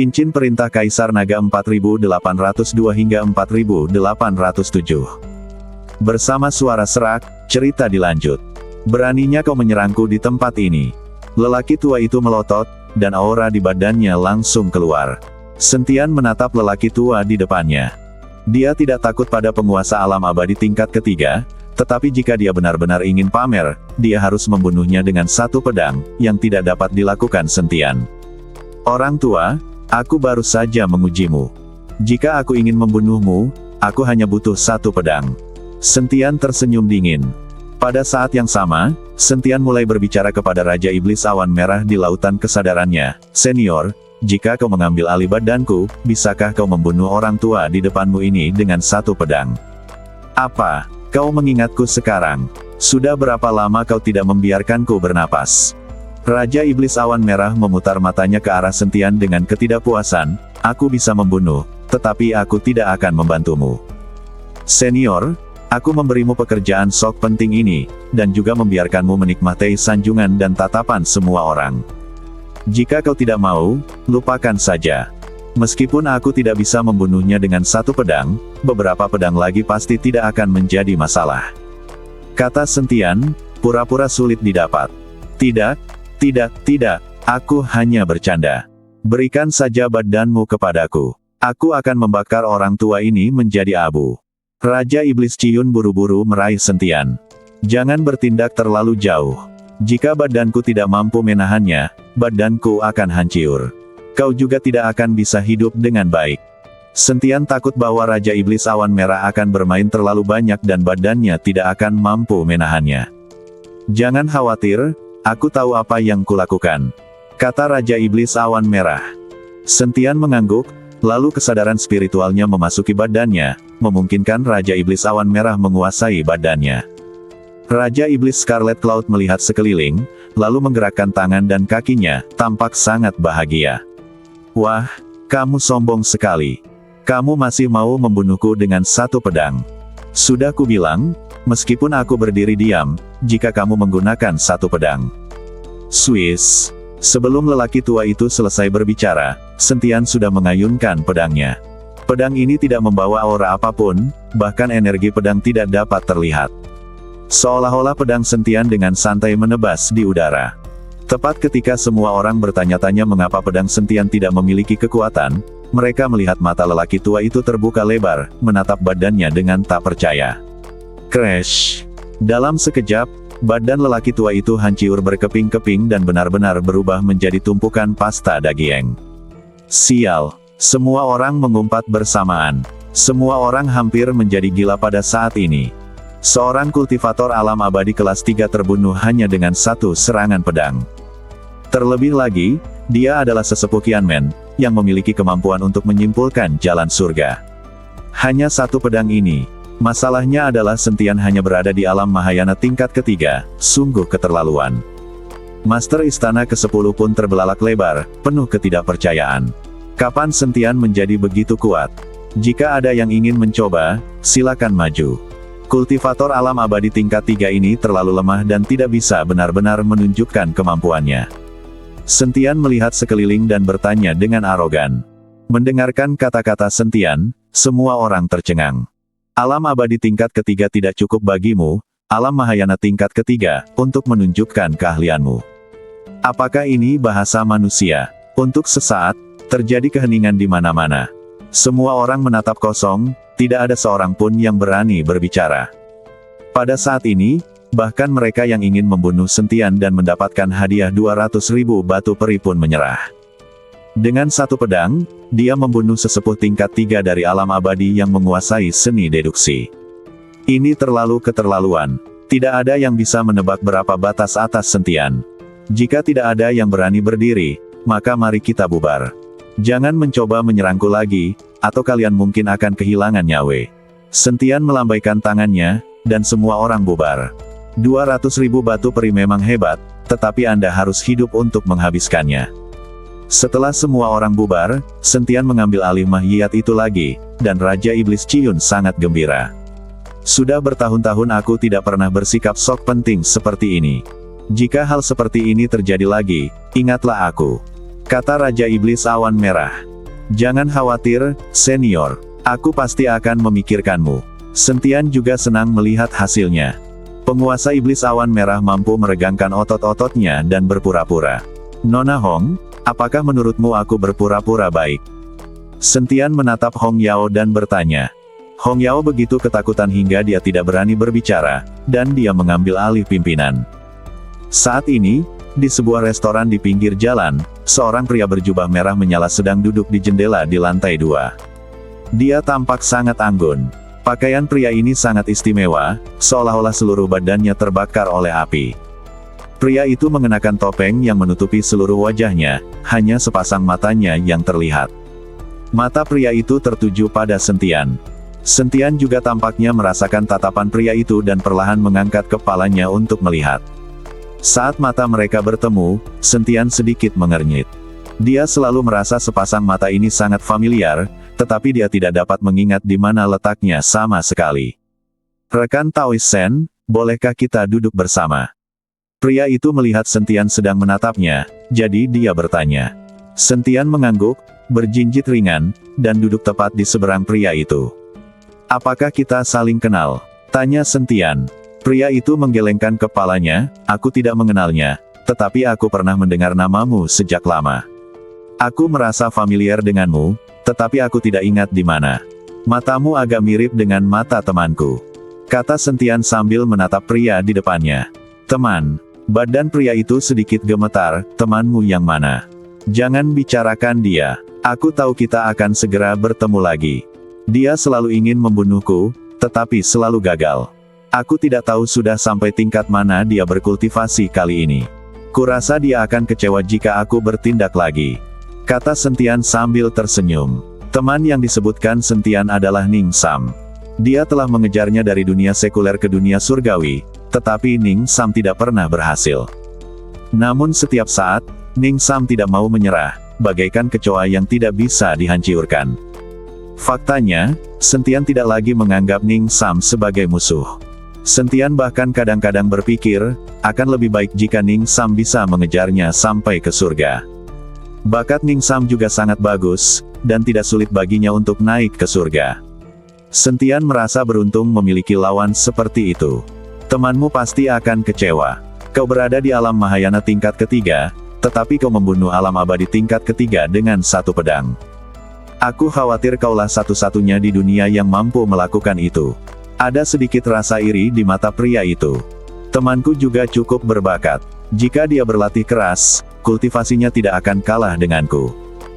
Cincin Perintah Kaisar Naga 4802 hingga 4807. Bersama suara serak, cerita dilanjut. Beraninya kau menyerangku di tempat ini. Lelaki tua itu melotot, dan aura di badannya langsung keluar. Sentian menatap lelaki tua di depannya. Dia tidak takut pada penguasa alam abadi tingkat ketiga, tetapi jika dia benar-benar ingin pamer, dia harus membunuhnya dengan satu pedang, yang tidak dapat dilakukan Sentian. Orang tua, aku baru saja mengujimu. Jika aku ingin membunuhmu, aku hanya butuh satu pedang. Sentian tersenyum dingin. Pada saat yang sama, Sentian mulai berbicara kepada Raja Iblis Awan Merah di lautan kesadarannya. Senior, jika kau mengambil alih badanku, bisakah kau membunuh orang tua di depanmu ini dengan satu pedang? Apa? Kau mengingatku sekarang? Sudah berapa lama kau tidak membiarkanku bernapas? Raja Iblis Awan Merah memutar matanya ke arah Sentian dengan ketidakpuasan. Aku bisa membunuh, tetapi aku tidak akan membantumu. Senior, aku memberimu pekerjaan sok penting ini, dan juga membiarkanmu menikmati sanjungan dan tatapan semua orang. Jika kau tidak mau, lupakan saja. Meskipun aku tidak bisa membunuhnya dengan satu pedang, beberapa pedang lagi pasti tidak akan menjadi masalah. Kata Sentian, pura-pura sulit didapat. Tidak, aku hanya bercanda. Berikan saja badanmu kepadaku. Aku akan membakar orang tua ini menjadi abu. Raja Iblis Ciun buru-buru meraih Sentian. Jangan bertindak terlalu jauh. Jika badanku tidak mampu menahannya, badanku akan hancur. Kau juga tidak akan bisa hidup dengan baik. Sentian takut bahwa Raja Iblis Awan Merah akan bermain terlalu banyak dan badannya tidak akan mampu menahannya. Jangan khawatir, aku tahu apa yang kulakukan, kata Raja Iblis Awan Merah. Sentian mengangguk, lalu kesadaran spiritualnya memasuki badannya, memungkinkan Raja Iblis Awan Merah menguasai badannya. Raja Iblis Scarlet Cloud melihat sekeliling, lalu menggerakkan tangan dan kakinya, tampak sangat bahagia. Wah, kamu sombong sekali. Kamu masih mau membunuhku dengan satu pedang. Sudah kubilang, meskipun aku berdiri diam, jika kamu menggunakan satu pedang. Swiss. Sebelum lelaki tua itu selesai berbicara, Sentian sudah mengayunkan pedangnya. Pedang ini tidak membawa aura apapun, bahkan energi pedang tidak dapat terlihat. Seolah-olah pedang Sentian dengan santai menebas di udara. Tepat ketika semua orang bertanya-tanya mengapa pedang Sentian tidak memiliki kekuatan, mereka melihat mata lelaki tua itu terbuka lebar, menatap badannya dengan tak percaya. Crash! Dalam sekejap, badan lelaki tua itu hancur berkeping-keping dan benar-benar berubah menjadi tumpukan pasta daging. Sial! Semua orang mengumpat bersamaan. Semua orang hampir menjadi gila pada saat ini. Seorang kultivator alam abadi kelas 3 terbunuh hanya dengan satu serangan pedang. Terlebih lagi, dia adalah sesepuh Qianmen, yang memiliki kemampuan untuk menyimpulkan jalan surga. Hanya satu pedang ini. Masalahnya adalah Sentian hanya berada di alam Mahayana tingkat ketiga, sungguh keterlaluan. Master Istana ke-10 pun terbelalak lebar, penuh ketidakpercayaan. Kapan Sentian menjadi begitu kuat? Jika ada yang ingin mencoba, silakan maju. Kultivator alam abadi tingkat 3 ini terlalu lemah dan tidak bisa benar-benar menunjukkan kemampuannya. Sentian melihat sekeliling dan bertanya dengan arogan. Mendengarkan kata-kata Sentian, semua orang tercengang. Alam abadi tingkat ketiga tidak cukup bagimu, alam Mahayana tingkat ketiga, untuk menunjukkan keahlianmu. Apakah ini bahasa manusia? Untuk sesaat, terjadi keheningan di mana-mana. Semua orang menatap kosong, tidak ada seorang pun yang berani berbicara. Pada saat ini, bahkan mereka yang ingin membunuh Sentian dan mendapatkan hadiah 200.000 batu peri pun menyerah. Dengan satu pedang, dia membunuh sesepuh tingkat 3 dari alam abadi yang menguasai seni deduksi. Ini terlalu keterlaluan. Tidak ada yang bisa menebak berapa batas atas Sentian. Jika tidak ada yang berani berdiri, maka mari kita bubar. Jangan mencoba menyerangku lagi, atau kalian mungkin akan kehilangan nyawa. Sentian melambaikan tangannya, dan semua orang bubar. 200.000 batu peri memang hebat, tetapi Anda harus hidup untuk menghabiskannya. Setelah semua orang bubar, Sentian mengambil alih mahiyat itu lagi, dan Raja Iblis Ciun sangat gembira. Sudah bertahun-tahun aku tidak pernah bersikap sok penting seperti ini. Jika hal seperti ini terjadi lagi, ingatlah aku, kata Raja Iblis Awan Merah. Jangan khawatir, senior. Aku pasti akan memikirkanmu. Sentian juga senang melihat hasilnya. Penguasa iblis awan merah mampu meregangkan otot-ototnya dan berpura-pura. Nona Hong, apakah menurutmu aku berpura-pura baik? Sentian menatap Hong Yao dan bertanya. Hong Yao begitu ketakutan hingga dia tidak berani berbicara, dan dia mengambil alih pimpinan. Saat ini, di sebuah restoran di pinggir jalan, seorang pria berjubah merah menyala sedang duduk di jendela di lantai 2. Dia tampak sangat anggun. Pakaian pria ini sangat istimewa, seolah-olah seluruh badannya terbakar oleh api. Pria itu mengenakan topeng yang menutupi seluruh wajahnya, hanya sepasang matanya yang terlihat. Mata pria itu tertuju pada Sentian. Sentian juga tampaknya merasakan tatapan pria itu dan perlahan mengangkat kepalanya untuk melihat. Saat mata mereka bertemu, Sentian sedikit mengernyit. Dia selalu merasa sepasang mata ini sangat familiar, tetapi dia tidak dapat mengingat di mana letaknya sama sekali. Rekan Taoist Sen, bolehkah kita duduk bersama? Pria itu melihat Sentian sedang menatapnya, jadi dia bertanya. Sentian mengangguk, berjinjit ringan, dan duduk tepat di seberang pria itu. Apakah kita saling kenal? Tanya Sentian. Pria itu menggelengkan kepalanya, aku tidak mengenalnya, tetapi aku pernah mendengar namamu sejak lama. Aku merasa familiar denganmu, tetapi aku tidak ingat di mana. Matamu agak mirip dengan mata temanku. Kata Sentian sambil menatap pria di depannya. Teman. Badan pria itu sedikit gemetar, temanmu yang mana? Jangan bicarakan dia. Aku tahu kita akan segera bertemu lagi. Dia selalu ingin membunuhku, tetapi selalu gagal. Aku tidak tahu sudah sampai tingkat mana dia berkultivasi kali ini. Kurasa dia akan kecewa jika aku bertindak lagi. Kata Sentian sambil tersenyum. Teman yang disebutkan Sentian adalah Ning Sam. Dia telah mengejarnya dari dunia sekuler ke dunia surgawi, tetapi Ning Sam tidak pernah berhasil. Namun setiap saat, Ning Sam tidak mau menyerah, bagaikan kecoa yang tidak bisa dihancurkan. Faktanya, Sentian tidak lagi menganggap Ning Sam sebagai musuh. Sentian bahkan kadang-kadang berpikir, akan lebih baik jika Ning Sam bisa mengejarnya sampai ke surga. Bakat Ning Sam juga sangat bagus, dan tidak sulit baginya untuk naik ke surga. Sentian merasa beruntung memiliki lawan seperti itu. Temanmu pasti akan kecewa. Kau berada di alam Mahayana tingkat ketiga, tetapi kau membunuh alam abadi tingkat ketiga dengan satu pedang. Aku khawatir kaulah satu-satunya di dunia yang mampu melakukan itu. Ada sedikit rasa iri di mata pria itu. Temanku juga cukup berbakat. Jika dia berlatih keras, kultivasinya tidak akan kalah denganku.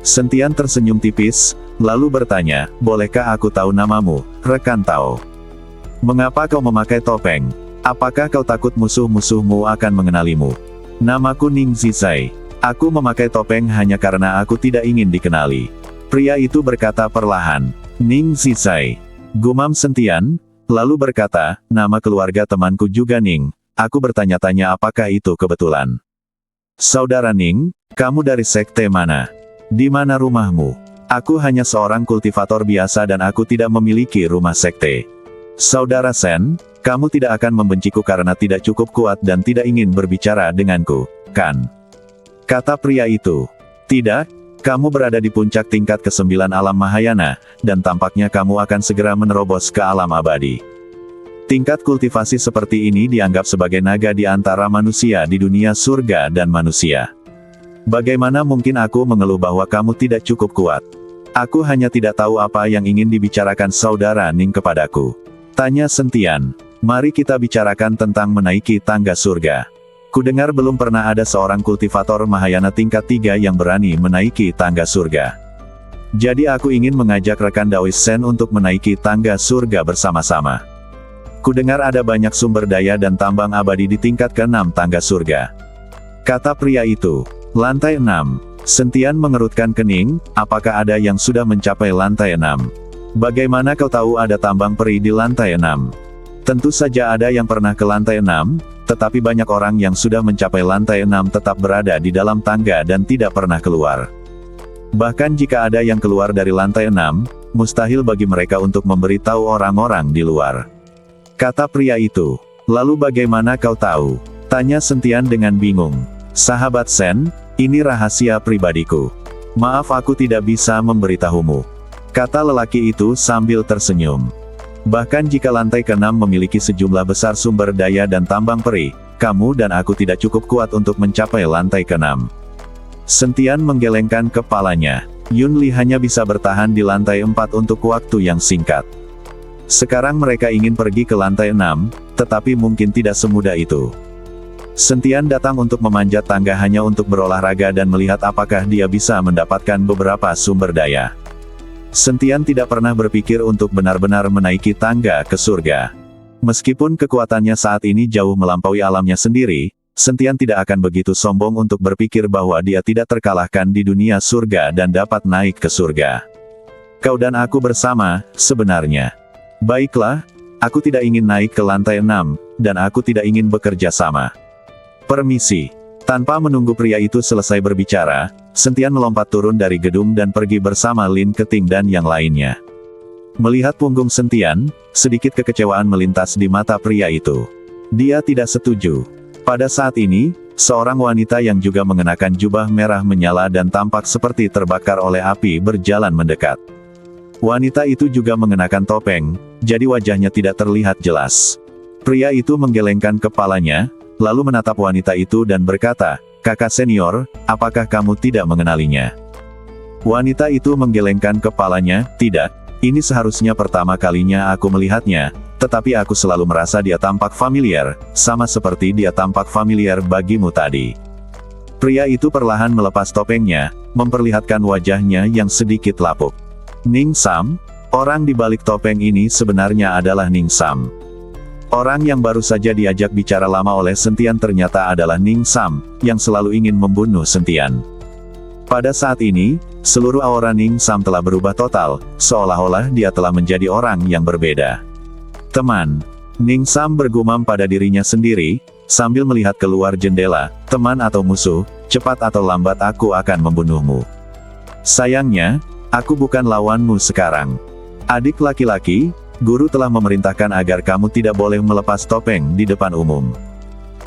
Sentian tersenyum tipis, lalu bertanya, bolehkah aku tahu namamu, rekan Tao? Mengapa kau memakai topeng? Apakah kau takut musuh-musuhmu akan mengenalimu? Namaku Ning Zizai. Aku memakai topeng hanya karena aku tidak ingin dikenali. Pria itu berkata perlahan. Ning Zizai. Gumam Sentian, lalu berkata, nama keluarga temanku juga Ning. Aku bertanya-tanya apakah itu kebetulan. Saudara Ning, kamu dari sekte mana? Di mana rumahmu? Aku hanya seorang kultivator biasa dan aku tidak memiliki rumah sekte. Saudara Sen, kamu tidak akan membenciku karena tidak cukup kuat dan tidak ingin berbicara denganku, kan? Kata pria itu. Tidak, kamu berada di puncak tingkat ke-9 alam Mahayana, dan tampaknya kamu akan segera menerobos ke alam abadi. Tingkat kultivasi seperti ini dianggap sebagai naga di antara manusia di dunia surga dan manusia. Bagaimana mungkin aku mengeluh bahwa kamu tidak cukup kuat? Aku hanya tidak tahu apa yang ingin dibicarakan saudara Ning kepadaku. Tanya Sentian. Mari kita bicarakan tentang menaiki tangga surga. Kudengar belum pernah ada seorang kultivator Mahayana tingkat 3 yang berani menaiki tangga surga. Jadi aku ingin mengajak rekan Daoist Sen untuk menaiki tangga surga bersama-sama. Kudengar ada banyak sumber daya dan tambang abadi di tingkat ke-6 tangga surga. Kata pria itu. Lantai 6. Sentian mengerutkan kening, apakah ada yang sudah mencapai lantai 6? Bagaimana kau tahu ada tambang peri di lantai 6? Tentu saja ada yang pernah ke lantai 6, tetapi banyak orang yang sudah mencapai lantai 6 tetap berada di dalam tangga dan tidak pernah keluar. Bahkan jika ada yang keluar dari lantai 6, mustahil bagi mereka untuk memberitahu orang-orang di luar. Kata pria itu. Lalu bagaimana kau tahu? Tanya Sentian dengan bingung. Sahabat Sen, ini rahasia pribadiku. Maaf, aku tidak bisa memberitahumu, kata lelaki itu sambil tersenyum. Bahkan jika lantai ke-6 memiliki sejumlah besar sumber daya dan tambang perih, kamu dan aku tidak cukup kuat untuk mencapai lantai ke-6. Sentian menggelengkan kepalanya. Yun Li hanya bisa bertahan di lantai 4 untuk waktu yang singkat. Sekarang mereka ingin pergi ke lantai 6, tetapi mungkin tidak semudah itu. Sentian datang untuk memanjat tangga hanya untuk berolahraga dan melihat apakah dia bisa mendapatkan beberapa sumber daya. Sentian tidak pernah berpikir untuk benar-benar menaiki tangga ke surga. Meskipun kekuatannya saat ini jauh melampaui alamnya sendiri, Sentian tidak akan begitu sombong untuk berpikir bahwa dia tidak terkalahkan di dunia surga dan dapat naik ke surga. Kau dan aku bersama, sebenarnya. Baiklah, aku tidak ingin naik ke lantai 6, dan aku tidak ingin bekerja sama. Permisi. Tanpa menunggu pria itu selesai berbicara, Sentian melompat turun dari gedung dan pergi bersama Lin Keting dan yang lainnya. Melihat punggung Sentian, sedikit kekecewaan melintas di mata pria itu. Dia tidak setuju. Pada saat ini, seorang wanita yang juga mengenakan jubah merah menyala dan tampak seperti terbakar oleh api berjalan mendekat. Wanita itu juga mengenakan topeng, jadi wajahnya tidak terlihat jelas. Pria itu menggelengkan kepalanya, lalu menatap wanita itu dan berkata, "Kakak senior, apakah kamu tidak mengenalinya?" Wanita itu menggelengkan kepalanya, "Tidak, ini seharusnya pertama kalinya aku melihatnya, tetapi aku selalu merasa dia tampak familiar, sama seperti dia tampak familiar bagimu tadi." Pria itu perlahan melepas topengnya, memperlihatkan wajahnya yang sedikit lapuk. Ning Sam? Orang di balik topeng ini sebenarnya adalah Ning Sam. Orang yang baru saja diajak bicara lama oleh Sentian ternyata adalah Ning Sam, yang selalu ingin membunuh Sentian. Pada saat ini, seluruh aura Ning Sam telah berubah total, seolah-olah dia telah menjadi orang yang berbeda. "Teman," Ning Sam bergumam pada dirinya sendiri, sambil melihat keluar jendela, "teman atau musuh, cepat atau lambat aku akan membunuhmu. Sayangnya, aku bukan lawanmu sekarang. Adik laki-laki, guru telah memerintahkan agar kamu tidak boleh melepas topeng di depan umum.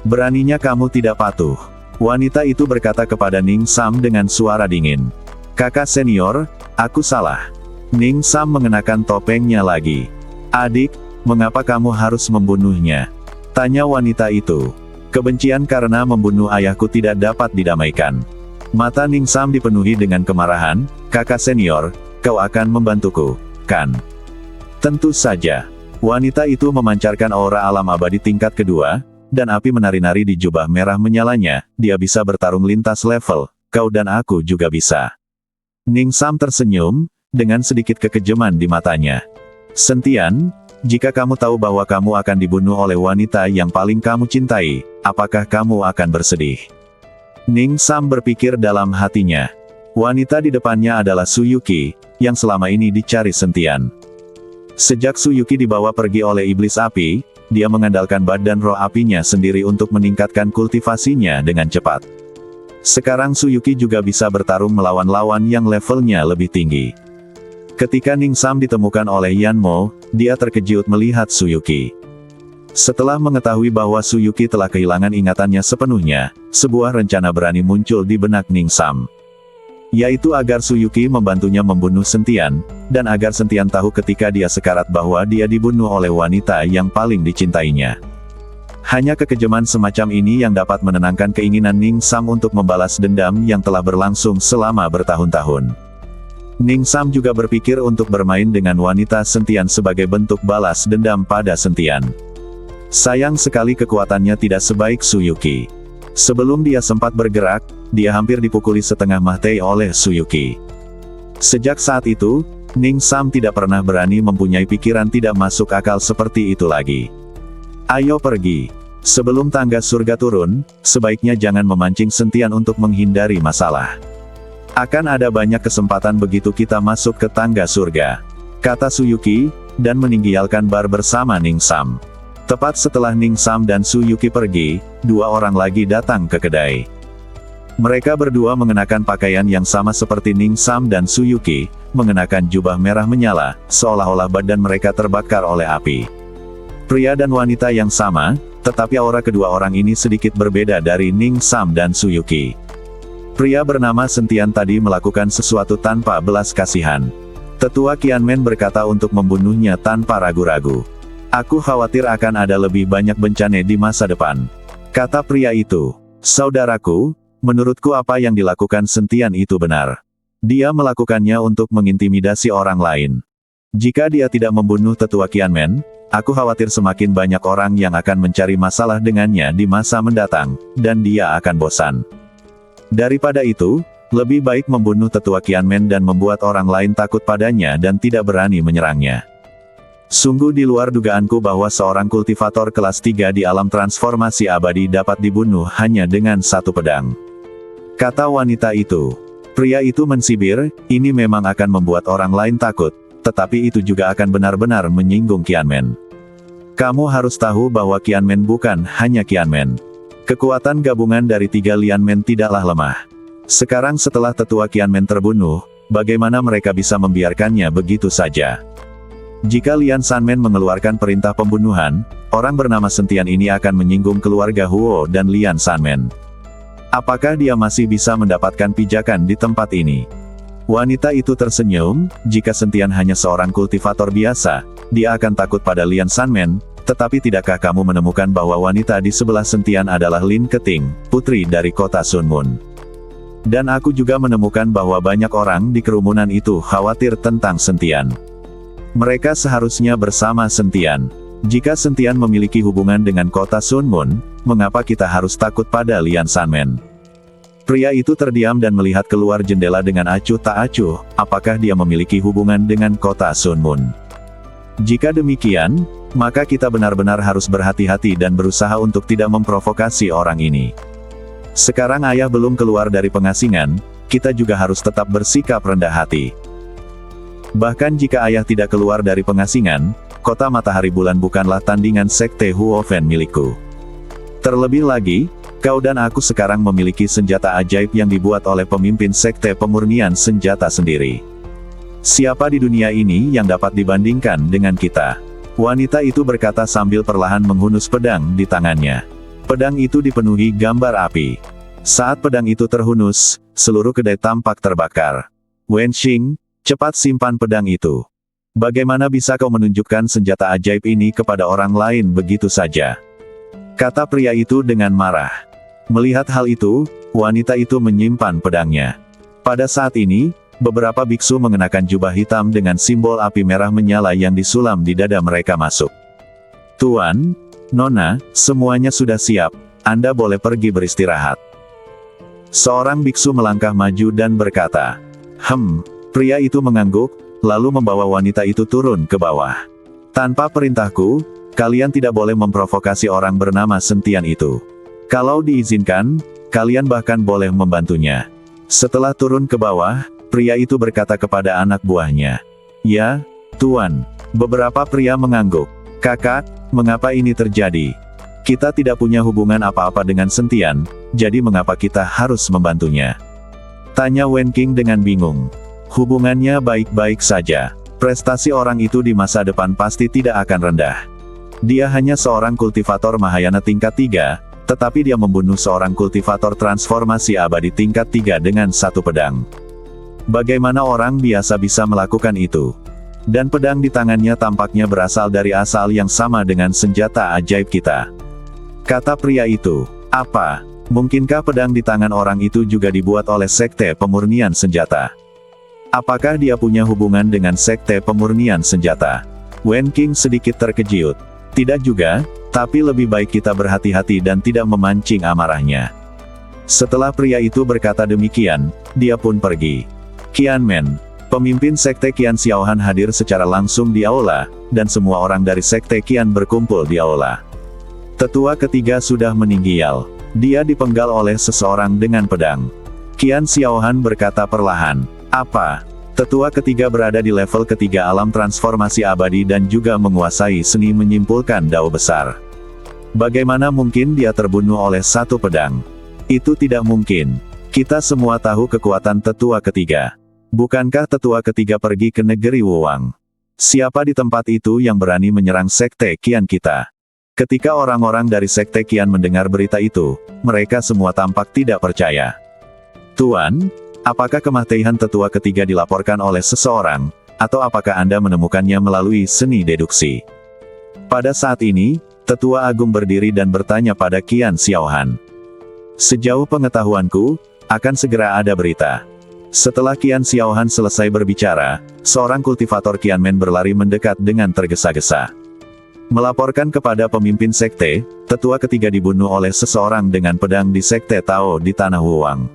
Beraninya kamu tidak patuh." Wanita itu berkata kepada Ning Sam dengan suara dingin. "Kakak senior, aku salah." Ning Sam mengenakan topengnya lagi. "Adik, mengapa kamu harus membunuhnya?" tanya wanita itu. "Kebencian karena membunuh ayahku tidak dapat didamaikan." Mata Ning Sam dipenuhi dengan kemarahan. "Kakak senior, kau akan membantuku, kan?" "Tentu saja." Wanita itu memancarkan aura alam abadi tingkat kedua, dan api menari-nari di jubah merah menyalanya. "Dia bisa bertarung lintas level, kau dan aku juga bisa." Ning Sam tersenyum, dengan sedikit kekejaman di matanya. "Sentian, jika kamu tahu bahwa kamu akan dibunuh oleh wanita yang paling kamu cintai, apakah kamu akan bersedih?" Ning Sam berpikir dalam hatinya. Wanita di depannya adalah Su Yuki, yang selama ini dicari Sentian. Sejak Su Yuki dibawa pergi oleh iblis api, dia mengandalkan badan roh apinya sendiri untuk meningkatkan kultivasinya dengan cepat. Sekarang Su Yuki juga bisa bertarung melawan lawan yang levelnya lebih tinggi. Ketika Ning Sam ditemukan oleh Yan Mo, dia terkejut melihat Su Yuki. Setelah mengetahui bahwa Su Yuki telah kehilangan ingatannya sepenuhnya, sebuah rencana berani muncul di benak Ning Sam. Yaitu agar Su Yuki membantunya membunuh Sentian, dan agar Sentian tahu ketika dia sekarat bahwa dia dibunuh oleh wanita yang paling dicintainya. Hanya kekejaman semacam ini yang dapat menenangkan keinginan Ning Sam untuk membalas dendam yang telah berlangsung selama bertahun-tahun. Ning Sam juga berpikir untuk bermain dengan wanita Sentian sebagai bentuk balas dendam pada Sentian. Sayang sekali kekuatannya tidak sebaik Su Yuki. Sebelum dia sempat bergerak, dia hampir dipukuli setengah mati oleh Su Yuki. Sejak saat itu, Ning Sam tidak pernah berani mempunyai pikiran tidak masuk akal seperti itu lagi. "Ayo pergi. Sebelum tangga surga turun, sebaiknya jangan memancing Sentian untuk menghindari masalah. Akan ada banyak kesempatan begitu kita masuk ke tangga surga," kata Su Yuki, dan meninggalkan bar bersama Ning Sam. Tepat setelah Ning Sam dan Su Yuki pergi, dua orang lagi datang ke kedai. Mereka berdua mengenakan pakaian yang sama seperti Ning Sam dan Su Yuki, mengenakan jubah merah menyala, seolah-olah badan mereka terbakar oleh api. Pria dan wanita yang sama, tetapi aura kedua orang ini sedikit berbeda dari Ning Sam dan Su Yuki. Pria bernama Sentian tadi melakukan sesuatu tanpa belas kasihan. Tetua Qianmen berkata untuk membunuhnya tanpa ragu-ragu. Aku khawatir akan ada lebih banyak bencana di masa depan. Kata pria itu. Saudaraku, menurutku apa yang dilakukan Sentian itu benar. Dia melakukannya untuk mengintimidasi orang lain. Jika dia tidak membunuh Tetua Qianmen, aku khawatir semakin banyak orang yang akan mencari masalah dengannya di masa mendatang, dan dia akan bosan. Daripada itu, lebih baik membunuh Tetua Qianmen dan membuat orang lain takut padanya dan tidak berani menyerangnya. Sungguh di luar dugaanku bahwa seorang kultivator kelas 3 di alam transformasi abadi dapat dibunuh hanya dengan satu pedang. Kata wanita itu. Pria itu mensibir, ini memang akan membuat orang lain takut, tetapi itu juga akan benar-benar menyinggung Qianmen. Kamu harus tahu bahwa Qianmen bukan hanya Qianmen. Kekuatan gabungan dari 3 Lianmen tidaklah lemah. Sekarang setelah Tetua Qianmen terbunuh, bagaimana mereka bisa membiarkannya begitu saja? Jika Lian Sanmen mengeluarkan perintah pembunuhan, orang bernama Sentian ini akan menyinggung keluarga Huo dan Lian Sanmen. Apakah dia masih bisa mendapatkan pijakan di tempat ini? Wanita itu tersenyum, jika Sentian hanya seorang kultivator biasa, dia akan takut pada Lian Sanmen. Tetapi tidakkah kamu menemukan bahwa wanita di sebelah Sentian adalah Lin Keting, putri dari kota Sunmun? Dan aku juga menemukan bahwa banyak orang di kerumunan itu khawatir tentang Sentian. Mereka seharusnya bersama Sentian. Jika Sentian memiliki hubungan dengan kota Sunmun, mengapa kita harus takut pada Lian Sanmen? Pria itu terdiam dan melihat keluar jendela dengan acuh tak acuh, apakah dia memiliki hubungan dengan kota Sunmun? Jika demikian, maka kita benar-benar harus berhati-hati dan berusaha untuk tidak memprovokasi orang ini. Sekarang ayah belum keluar dari pengasingan, kita juga harus tetap bersikap rendah hati. Bahkan jika ayah tidak keluar dari pengasingan, kota matahari bulan bukanlah tandingan sekte Huofen milikku. Terlebih lagi, kau dan aku sekarang memiliki senjata ajaib yang dibuat oleh pemimpin sekte pemurnian senjata sendiri. Siapa di dunia ini yang dapat dibandingkan dengan kita? Wanita itu berkata sambil perlahan menghunus pedang di tangannya. Pedang itu dipenuhi gambar api. Saat pedang itu terhunus, seluruh kedai tampak terbakar. Wenxing, cepat simpan pedang itu. Bagaimana bisa kau menunjukkan senjata ajaib ini kepada orang lain begitu saja? Kata pria itu dengan marah. Melihat hal itu, wanita itu menyimpan pedangnya. Pada saat ini, beberapa biksu mengenakan jubah hitam dengan simbol api merah menyala yang disulam di dada mereka masuk. Tuan, Nona, semuanya sudah siap, Anda boleh pergi beristirahat. Seorang biksu melangkah maju dan berkata, pria itu mengangguk, lalu membawa wanita itu turun ke bawah. Tanpa perintahku, kalian tidak boleh memprovokasi orang bernama Sentian itu. Kalau diizinkan, kalian bahkan boleh membantunya. Setelah turun ke bawah, pria itu berkata kepada anak buahnya. Ya, Tuan. Beberapa pria mengangguk. Kakak, mengapa ini terjadi? Kita tidak punya hubungan apa-apa dengan Sentian, jadi mengapa kita harus membantunya? Tanya Wenqing dengan bingung. Hubungannya baik-baik saja. Prestasi orang itu di masa depan pasti tidak akan rendah. Dia hanya seorang kultivator Mahayana tingkat 3, tetapi dia membunuh seorang kultivator transformasi abadi tingkat 3 dengan satu pedang. Bagaimana orang biasa bisa melakukan itu? Dan pedang di tangannya tampaknya berasal dari asal yang sama dengan senjata ajaib kita. Kata pria itu, apa? Mungkinkah pedang di tangan orang itu juga dibuat oleh sekte pemurnian senjata? Apakah dia punya hubungan dengan sekte pemurnian senjata? Wenqing sedikit terkejut. Tidak juga, tapi lebih baik kita berhati-hati dan tidak memancing amarahnya. Setelah pria itu berkata demikian, dia pun pergi. Qianmen, pemimpin sekte Qian Xiaohan hadir secara langsung di aula, dan semua orang dari sekte Qian berkumpul di aula. Tetua ketiga sudah meninggal. Dia dipenggal oleh seseorang dengan pedang. Qian Xiaohan berkata perlahan, apa? Tetua ketiga berada di level ketiga alam transformasi abadi dan juga menguasai seni menyimpulkan dao besar. Bagaimana mungkin dia terbunuh oleh satu pedang? Itu tidak mungkin. Kita semua tahu kekuatan tetua ketiga. Bukankah tetua ketiga pergi ke negeri Wuwang? Siapa di tempat itu yang berani menyerang sekte Qian kita? Ketika orang-orang dari sekte Qian mendengar berita itu, mereka semua tampak tidak percaya. Tuan, apakah kematian tetua ketiga dilaporkan oleh seseorang, atau apakah Anda menemukannya melalui seni deduksi? Pada saat ini, Tetua Agung berdiri dan bertanya pada Qian Xiaohan. Sejauh pengetahuanku, akan segera ada berita. Setelah Qian Xiaohan selesai berbicara, seorang kultivator Qianmen berlari mendekat dengan tergesa-gesa. Melaporkan kepada pemimpin sekte, tetua ketiga dibunuh oleh seseorang dengan pedang di sekte Tao di Tanah Wuwang.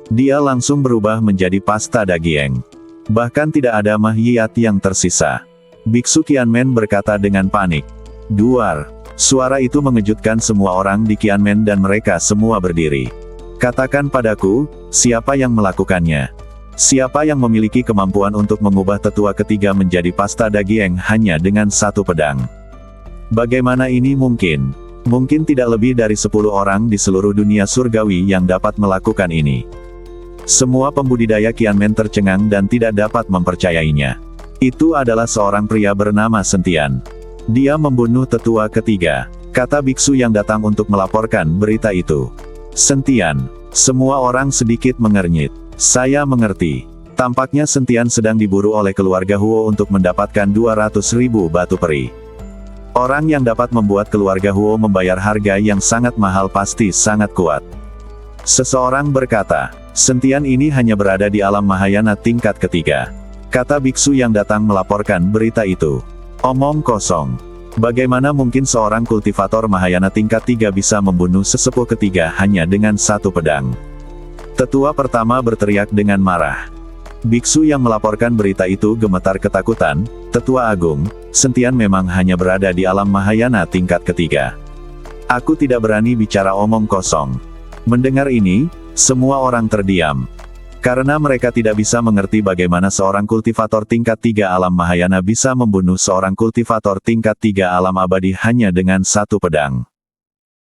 Dia langsung berubah menjadi pasta daging. Bahkan tidak ada mahyiyat yang tersisa. Biksu Qianmen berkata dengan panik. Duar. Suara itu mengejutkan semua orang di Qianmen dan mereka semua berdiri. Katakan padaku, siapa yang melakukannya? Siapa yang memiliki kemampuan untuk mengubah tetua ketiga menjadi pasta daging hanya dengan satu pedang? Bagaimana ini mungkin? Mungkin tidak lebih dari 10 orang di seluruh dunia surgawi yang dapat melakukan ini. Semua pembudidaya Qianmen tercengang dan tidak dapat mempercayainya. Itu adalah seorang pria bernama Sentian. Dia membunuh tetua ketiga, kata biksu yang datang untuk melaporkan berita itu. Sentian. Semua orang sedikit mengernyit. Saya mengerti. Tampaknya Sentian sedang diburu oleh keluarga Huo untuk mendapatkan 200.000 batu peri. Orang yang dapat membuat keluarga Huo membayar harga yang sangat mahal pasti sangat kuat. Seseorang berkata, Sentian ini hanya berada di alam Mahayana tingkat ketiga. Kata biksu yang datang melaporkan berita itu. Omong kosong. Bagaimana mungkin seorang kultivator Mahayana tingkat 3 bisa membunuh sesepuh ketiga hanya dengan satu pedang? Tetua pertama berteriak dengan marah. Biksu yang melaporkan berita itu gemetar ketakutan. Tetua Agung, Sentian memang hanya berada di alam Mahayana tingkat ketiga. Aku tidak berani bicara omong kosong. Mendengar ini, semua orang terdiam. Karena mereka tidak bisa mengerti bagaimana seorang kultivator tingkat 3 alam Mahayana bisa membunuh seorang kultivator tingkat 3 alam abadi hanya dengan satu pedang.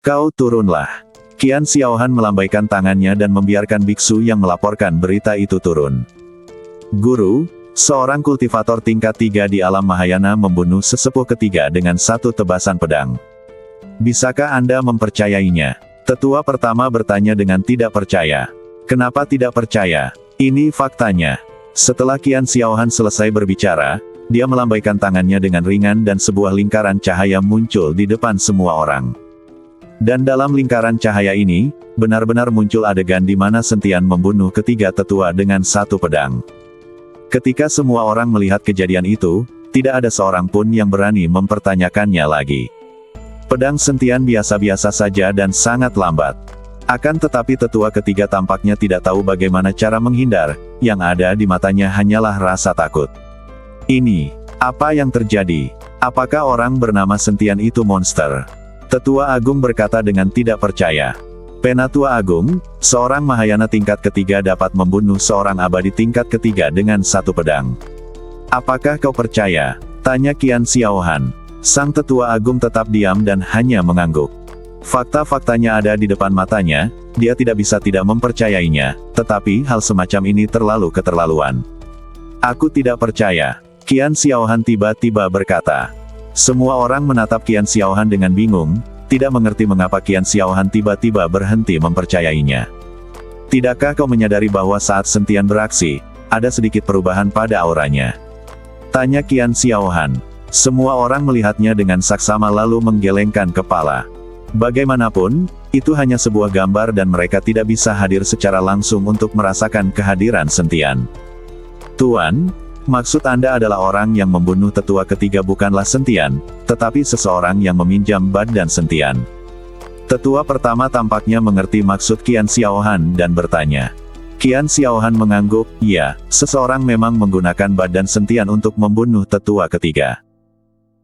Kau turunlah. Qian Xiaohan melambaikan tangannya dan membiarkan biksu yang melaporkan berita itu turun. Guru, seorang kultivator tingkat 3 di alam Mahayana membunuh sesepuh ketiga dengan satu tebasan pedang. Bisakah Anda mempercayainya? Tetua pertama bertanya dengan tidak percaya. Kenapa tidak percaya? Ini faktanya. Setelah Qian Xiaohan selesai berbicara, dia melambaikan tangannya dengan ringan dan sebuah lingkaran cahaya muncul di depan semua orang. Dan dalam lingkaran cahaya ini, benar-benar muncul adegan di mana Sentian membunuh ketiga tetua dengan satu pedang. Ketika semua orang melihat kejadian itu, tidak ada seorang pun yang berani mempertanyakannya lagi. Pedang Sentian biasa-biasa saja dan sangat lambat. Akan tetapi tetua ketiga tampaknya tidak tahu bagaimana cara menghindar, yang ada di matanya hanyalah rasa takut. Ini, apa yang terjadi? Apakah orang bernama Sentian itu monster? Tetua Agung berkata dengan tidak percaya. Penatua Agung, seorang Mahayana tingkat ketiga dapat membunuh seorang abadi tingkat ketiga dengan satu pedang. Apakah kau percaya? Tanya Qian Xiaohan. Sang Tetua Agung tetap diam dan hanya mengangguk. Fakta-faktanya ada di depan matanya, dia tidak bisa tidak mempercayainya, tetapi hal semacam ini terlalu keterlaluan. Aku tidak percaya. Qian Xiaohan tiba-tiba berkata. Semua orang menatap Qian Xiaohan dengan bingung, tidak mengerti mengapa Qian Xiaohan tiba-tiba berhenti mempercayainya. Tidakkah kau menyadari bahwa saat Sentian beraksi, ada sedikit perubahan pada auranya? Tanya Qian Xiaohan. Semua orang melihatnya dengan saksama lalu menggelengkan kepala. Bagaimanapun, itu hanya sebuah gambar dan mereka tidak bisa hadir secara langsung untuk merasakan kehadiran Sentian. Tuan, maksud Anda adalah orang yang membunuh tetua ketiga bukanlah Sentian, tetapi seseorang yang meminjam badan Sentian. Tetua pertama tampaknya mengerti maksud Qian Xiaohan dan bertanya. Qian Xiaohan mengangguk, ya, seseorang memang menggunakan badan Sentian untuk membunuh tetua ketiga.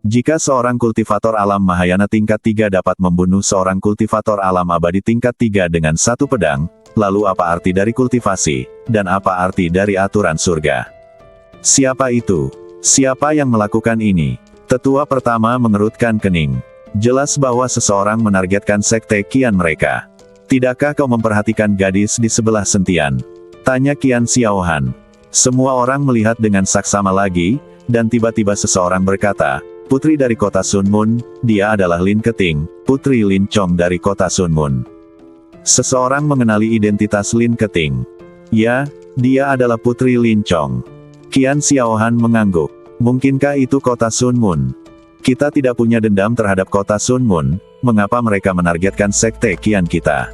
Jika seorang kultivator alam Mahayana tingkat 3 dapat membunuh seorang kultivator alam abadi tingkat 3 dengan satu pedang, lalu apa arti dari kultivasi, dan apa arti dari aturan surga? Siapa itu? Siapa yang melakukan ini? Tetua pertama mengerutkan kening. Jelas bahwa seseorang menargetkan sekte Qian mereka. Tidakkah kau memperhatikan gadis di sebelah Sentian? Tanya Qian Xiaohan. Semua orang melihat dengan saksama lagi, dan tiba-tiba seseorang berkata, Putri dari kota Sunmun, dia adalah Lin Keting, putri Lin Chong dari kota Sunmun. Seseorang mengenali identitas Lin Keting. Ya, dia adalah Putri Lin Chong. Qian Xiaohan mengangguk. Mungkinkah itu kota Sun Mun? Kita tidak punya dendam terhadap kota Sun Mun, mengapa mereka menargetkan sekte Qian kita?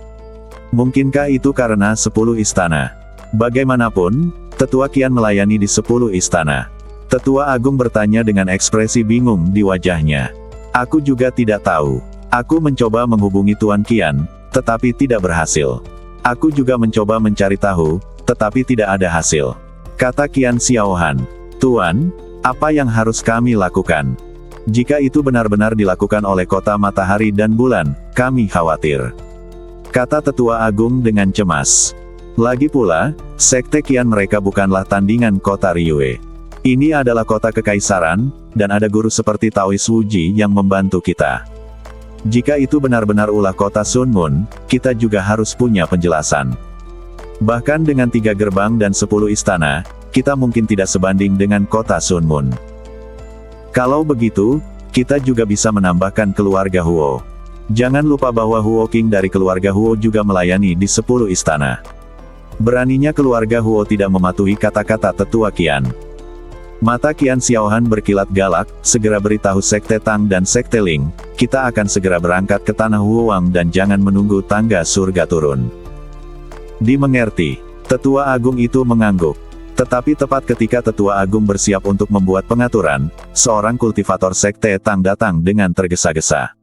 Mungkinkah itu karena 10 istana? Bagaimanapun, Tetua Qian melayani di 10 istana. Tetua Agung bertanya dengan ekspresi bingung di wajahnya. Aku juga tidak tahu. Aku mencoba menghubungi Tuan Qian, tetapi tidak berhasil. Aku juga mencoba mencari tahu, tetapi tidak ada hasil. Kata Qian Xiaohan. Tuan, apa yang harus kami lakukan? Jika itu benar-benar dilakukan oleh kota matahari dan bulan, kami khawatir. Kata Tetua Agung dengan cemas. Lagi pula, sekte Qian mereka bukanlah tandingan kota Ryue. Ini adalah kota kekaisaran, dan ada guru seperti Taois Wuji yang membantu kita. Jika itu benar-benar ulah kota Sun Mun, kita juga harus punya penjelasan. Bahkan dengan 3 gerbang dan 10 istana, kita mungkin tidak sebanding dengan kota Sun Mun. Kalau begitu, kita juga bisa menambahkan keluarga Huo. Jangan lupa bahwa Huo King dari keluarga Huo juga melayani di 10 istana. Beraninya keluarga Huo tidak mematuhi kata-kata Tetua Qian. Mata Qian Xiaohan berkilat galak, segera beritahu Sekte Tang dan Sekte Ling, kita akan segera berangkat ke tanah Huoang dan jangan menunggu tangga surga turun. Dimengerti. Tetua Agung itu mengangguk. Tetapi tepat ketika Tetua Agung bersiap untuk membuat pengaturan, seorang kultivator Sekte Tang datang dengan tergesa-gesa.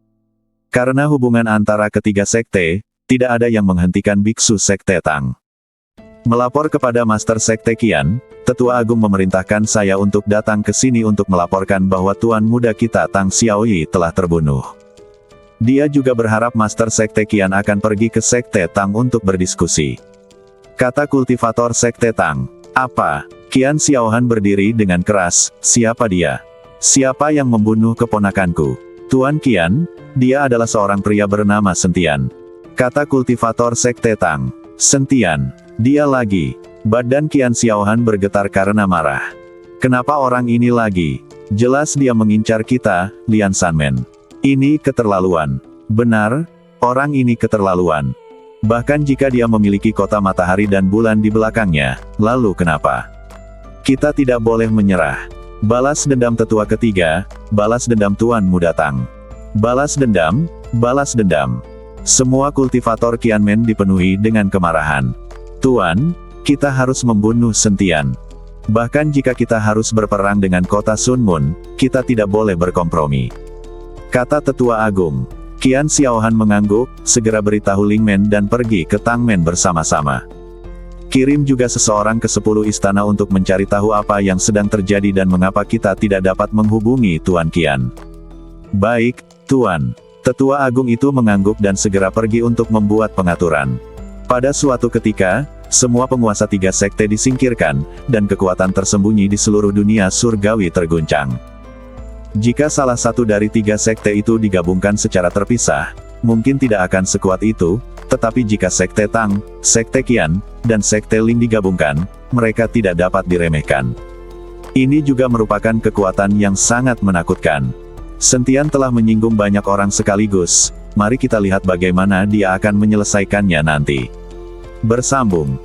Karena hubungan antara ketiga sekte, tidak ada yang menghentikan biksu Sekte Tang. Melapor kepada Master Sekte Qian, Tetua Agung memerintahkan saya untuk datang ke sini untuk melaporkan bahwa tuan muda kita Tang Xiaoyi telah terbunuh. Dia juga berharap Master Sekte Qian akan pergi ke Sekte Tang untuk berdiskusi. Kata kultivator Sekte Tang. Apa? Qian Xiaohan berdiri dengan keras, siapa dia? Siapa yang membunuh keponakanku? Tuan Qian, dia adalah seorang pria bernama Sentian. Kata kultivator Sekte Tang. Sentian. Dia lagi. Badan Qian Xiaohan bergetar karena marah. Kenapa orang ini lagi? Jelas dia mengincar kita, Lian Sanmen. Ini keterlaluan. Benar, orang ini keterlaluan. Bahkan jika dia memiliki kota matahari dan bulan di belakangnya, lalu kenapa? Kita tidak boleh menyerah. Balas dendam tetua ketiga, balas dendam tuan muda Tang. Balas dendam, balas dendam. Semua kultivator Qianmen dipenuhi dengan kemarahan. Tuan, kita harus membunuh Sentian. Bahkan jika kita harus berperang dengan kota Sun Mun, kita tidak boleh berkompromi. Kata Tetua Agung. Qian Xiaohan mengangguk, segera beritahu Ling Men dan pergi ke Tang Men bersama-sama. Kirim juga seseorang ke 10 istana untuk mencari tahu apa yang sedang terjadi dan mengapa kita tidak dapat menghubungi Tuan Qian. Baik, Tuan. Tetua Agung itu mengangguk dan segera pergi untuk membuat pengaturan. Pada suatu ketika, semua penguasa 3 sekte disingkirkan, dan kekuatan tersembunyi di seluruh dunia surgawi terguncang. Jika salah satu dari 3 sekte itu digabungkan secara terpisah, mungkin tidak akan sekuat itu, tetapi jika Sekte Tang, Sekte Qian, dan Sekte Ling digabungkan, mereka tidak dapat diremehkan. Ini juga merupakan kekuatan yang sangat menakutkan. Sentian telah menyinggung banyak orang sekaligus, mari kita lihat bagaimana dia akan menyelesaikannya nanti. Bersambung.